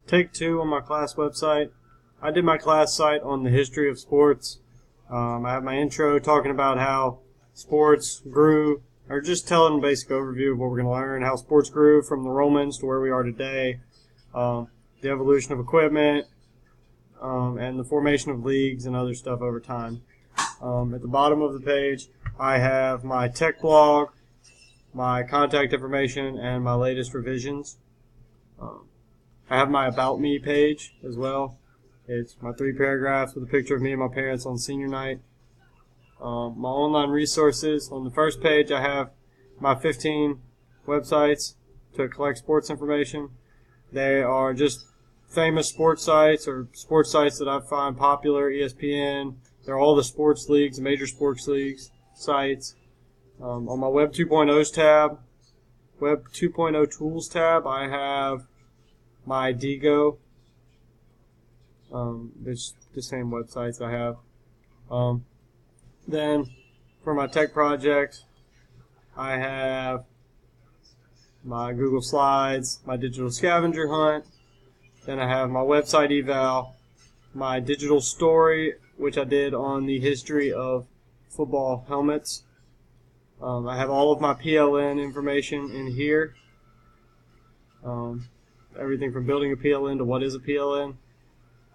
Take 2 on my class website. I did my class site on the history of sports. I have my intro talking about how sports grew, or just telling a basic overview of what we're going to learn, how sports grew from the Romans to where we are today, the evolution of equipment, and the formation of leagues and other stuff over time. At the bottom of the page, I have my tech blog, my contact information, and my latest revisions. I have my About Me page as well. It's my 3 paragraphs with a picture of me and my parents on senior night. My online resources. On the first page, I have my 15 websites to collect sports information. They are just famous sports sites or sports sites that I find popular. ESPN. They're all the sports leagues, major sports leagues sites. On my Web 2.0's tab, Web 2.0 Tools tab, I have my Diigo. It's the same websites I have. Then for my tech project, I have my Google Slides, my digital scavenger hunt. Then I have my website eval, my digital story, which I did on the history of football helmets. I have all of my PLN information in here. Everything from building a PLN to what is a PLN.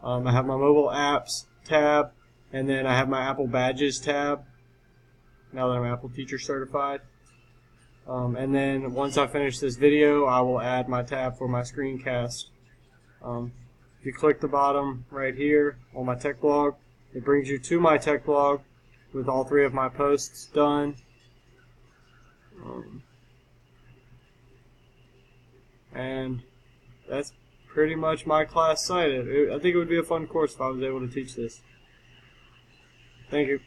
I have my mobile apps tab, and then I have my Apple badges tab, now that I'm Apple Teacher certified. And then once I finish this video, I will add my tab for my screencast. If you click the bottom right here on my tech blog, it brings you to my tech blog with all 3 of my posts done. And that's pretty much my class site. I think it would be a fun course if I was able to teach this. Thank you.